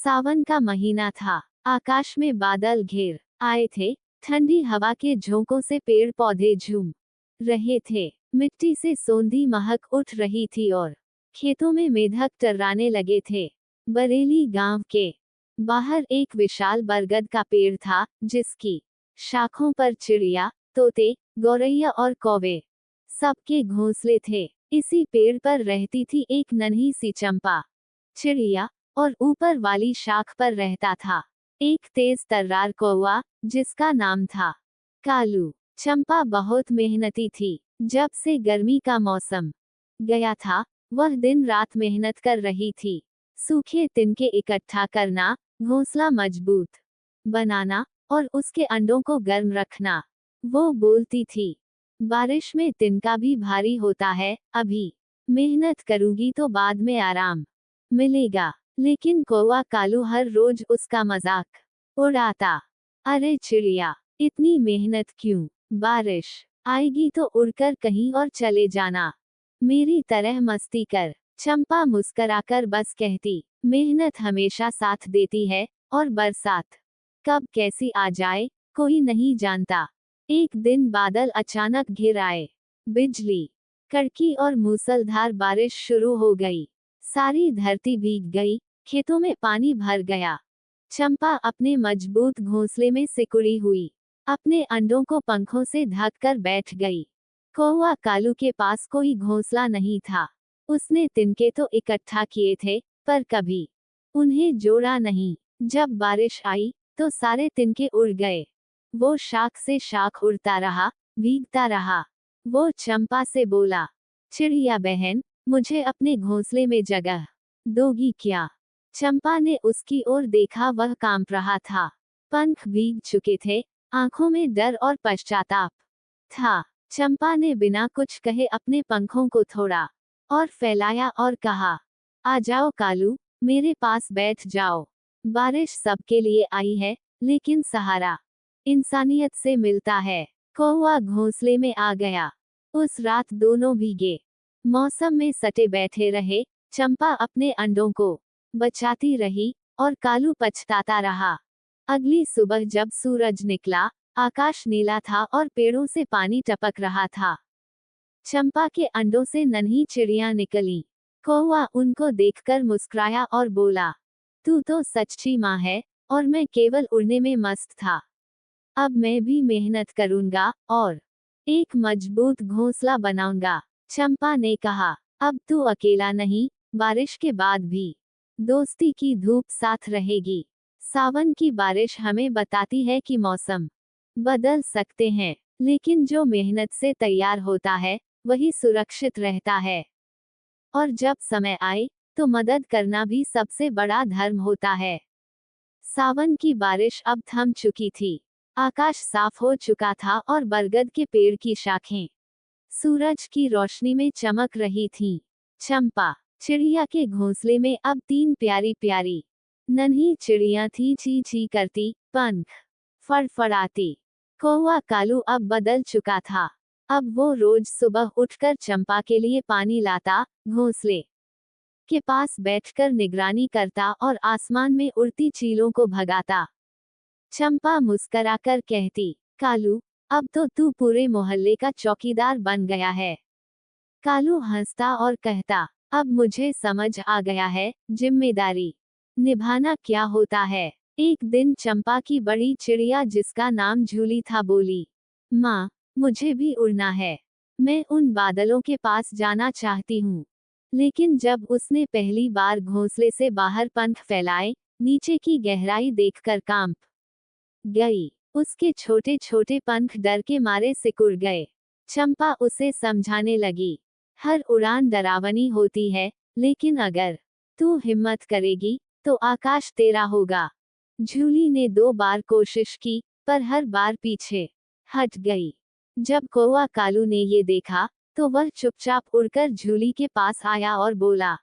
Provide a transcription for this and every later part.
सावन का महीना था। आकाश में बादल घिर आए थे। ठंडी हवा के झोंकों से पेड़ पौधे झूम रहे थे। मिट्टी से सोंधी महक उठ रही थी और खेतों में मेढक टर्राने लगे थे। बरेली गांव के बाहर एक विशाल बरगद का पेड़ था, जिसकी शाखों पर चिड़िया, तोते, गौरैया और कौवे सबके घोंसले थे। इसी पेड़ पर रहती थी एक नन्ही सी चंपा चिड़िया, और ऊपर वाली शाख पर रहता था एक तेज तर्रार कौवा, जिसका नाम था कालू। चंपा बहुत मेहनती थी। जब से गर्मी का मौसम गया था, वह दिन रात मेहनत कर रही थी। सूखे तिनके इकट्ठा करना, घोंसला मजबूत बनाना और उसके अंडों को गर्म रखना। वो बोलती थी, बारिश में तिनका भी भारी होता है, अभी मेहनत करूंगी तो बाद में आराम मिलेगा। लेकिन कौवा कालू हर रोज उसका मजाक उड़ाता। अरे चिड़िया, इतनी मेहनत क्यों? बारिश आएगी तो उड़कर कहीं और चले जाना, मेरी तरह मस्ती कर। चंपा मुस्कराकर बस कहती, मेहनत हमेशा साथ देती है, और बरसात कब कैसी आ जाए कोई नहीं जानता। एक दिन बादल अचानक घिर आए। बिजली कड़की और मूसलधार बारिश शुरू हो गई। सारी धरती भीग गई, खेतों में पानी भर गया। चंपा अपने मजबूत घोंसले में सिकुड़ी हुई अपने अंडों को पंखों से ढककर बैठ गई। कौवा कालू के पास कोई घोंसला नहीं था। उसने तिनके तो इकट्ठा किए थे, पर कभी उन्हें जोड़ा नहीं। जब बारिश आई तो सारे तिनके उड़ गए। वो शाख से शाख उड़ता रहा, भीगता रहा। वो चंपा से बोला, चिड़िया बहन, मुझे अपने घोंसले में जगह दोगी क्या? चंपा ने उसकी ओर देखा। वह कांप रहा था। पंख भीग चुके थे, आंखों में डर और पश्चाताप था। चंपा ने बिना कुछ कहे अपने पंखों को थोड़ा और फैलाया और कहा, आ जाओ कालू, मेरे पास बैठ जाओ। बारिश सबके लिए आई है, लेकिन सहारा इंसानियत से मिलता है। कौवा घोंसले में आ गया। उस रात दोनों भीगे मौसम में सटे बैठे रहे। चंपा अपने अंडों को बचाती रही और कालू पछताता रहा। अगली सुबह जब सूरज निकला, आकाश नीला था और पेड़ों से पानी टपक रहा था। चंपा के अंडों से नन्ही चिड़ियां निकली। कौवा उनको देखकर मुस्कुराया और बोला, तू तो सच्ची माँ है, और मैं केवल उड़ने में मस्त था। अब मैं भी मेहनत करूंगा और एक मजबूत घोंसला बनाऊंगा। चंपा ने कहा, अब तू अकेला नहीं, बारिश के बाद भी दोस्ती की धूप साथ रहेगी। सावन की बारिश हमें बताती है कि मौसम बदल सकते हैं, लेकिन जो मेहनत से तैयार होता है, वही सुरक्षित रहता है। और जब समय आए, तो मदद करना भी सबसे बड़ा धर्म होता है। सावन की बारिश अब थम चुकी थी। आकाश साफ हो चुका था और बरगद के पेड़ की शाखें सूरज की रोशनी में चमक रही थीं। चंपा चिड़िया के घोंसले में अब 3 प्यारी प्यारी नन्ही चिड़ियां थी, ची ची करती, पंख फड़फड़ाती। कौवा कालू अब बदल चुका था। अब वो रोज सुबह उठकर चंपा के लिए पानी लाता, घोंसले के पास बैठकर निगरानी करता और आसमान में उड़ती चीलों को भगाता। चंपा मुस्कराकर कहती, कालू, अब तो तू पूरे मोहल्ले का चौकीदार बन गया है। कालू हंसता और कहता, अब मुझे समझ आ गया है, जिम्मेदारी निभाना क्या होता है। एक दिन चंपा की बड़ी चिड़िया, जिसका नाम झूली था, बोली, माँ, मुझे भी उड़ना है। मैं उन बादलों के पास जाना चाहती हूँ। लेकिन जब उसने पहली बार घोंसले से बाहर पंख फैलाए, नीचे की गहराई देखकर कांप गई। उसके छोटे छोटे पंख डर के मारे सिकुड़ गए। चंपा उसे समझाने लगी, हर उड़ान डरावनी होती है, लेकिन अगर तू हिम्मत करेगी, तो आकाश तेरा होगा। झूली ने 2 बार कोशिश की, पर हर बार पीछे हट गई। जब कौवा कालू ने ये देखा, तो वह चुपचाप उड़कर झूली के पास आया और बोला,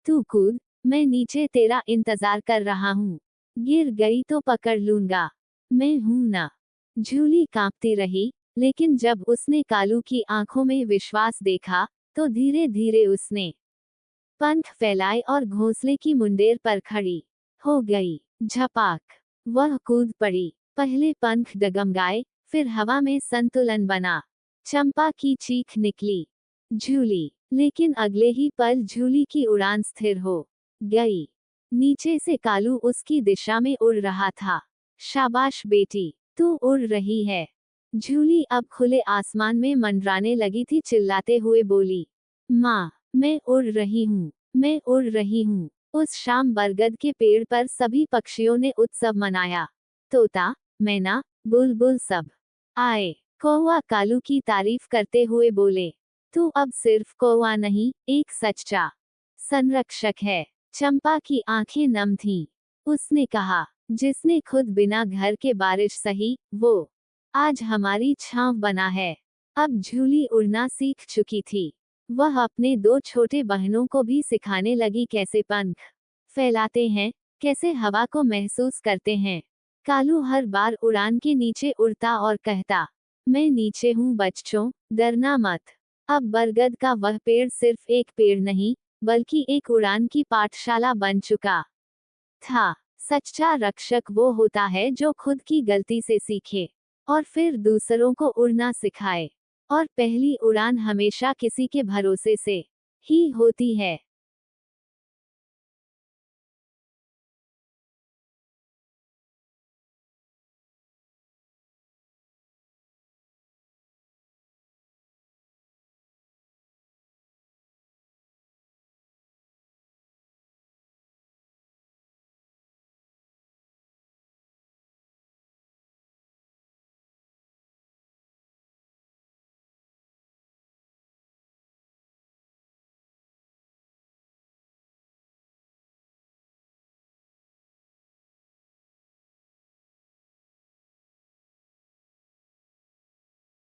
तू कूद, मैं नीचे तेरा इंतजार कर रहा हूँ। गिर गई तो पकड़ लूंगा, मैं हूं ना। झूली कांपती रही, लेकिन जब उसने कालू की आंखों में विश्वास देखा, तो धीरे धीरे उसने पंख फैलाए और घोंसले की मुंडेर पर खड़ी हो गई। झपाक, वह कूद पड़ी। पहले पंख डगमगाए, फिर हवा में संतुलन बना। चंपा की चीख निकली, झूली, लेकिन अगले ही पल झूली की उड़ान स्थिर हो गई। नीचे से कालू उसकी दिशा में उड़ रहा था। शाबाश बेटी, तू उड़ रही है। झूली अब खुले आसमान में मंडराने लगी थी, चिल्लाते हुए बोली, माँ, मैं उड़ रही हूँ, मैं उड़ रही हूँ। उस शाम बरगद के पेड़ पर सभी पक्षियों ने उत्सव मनाया। तोता, मैना, बुलबुल सब आए। कौवा कालू की तारीफ करते हुए बोले, तू अब सिर्फ कौवा नहीं, एक सच्चा संरक्षक है। चंपा की आंखें नम थीं। उसने कहा, जिसने खुद बिना घर के बारिश सही, वो आज हमारी छांव बना है। अब झूली उड़ना सीख चुकी थी। वह अपने दो छोटे बहनों को भी सिखाने लगी कैसे पंख फैलाते हैं, कैसे हवा को महसूस करते हैं। कालू हर बार उड़ान के नीचे उड़ता और कहता, मैं नीचे हूँ बच्चों, डरना मत। अब बरगद का वह पेड़ सिर्फ एक पेड़ नहीं, बल्कि एक उड़ान की पाठशाला बन चुका था। सच्चा रक्षक वो होता है जो खुद की गलती से सीखे और फिर दूसरों को उड़ना सिखाए। और पहली उड़ान हमेशा किसी के भरोसे से ही होती है।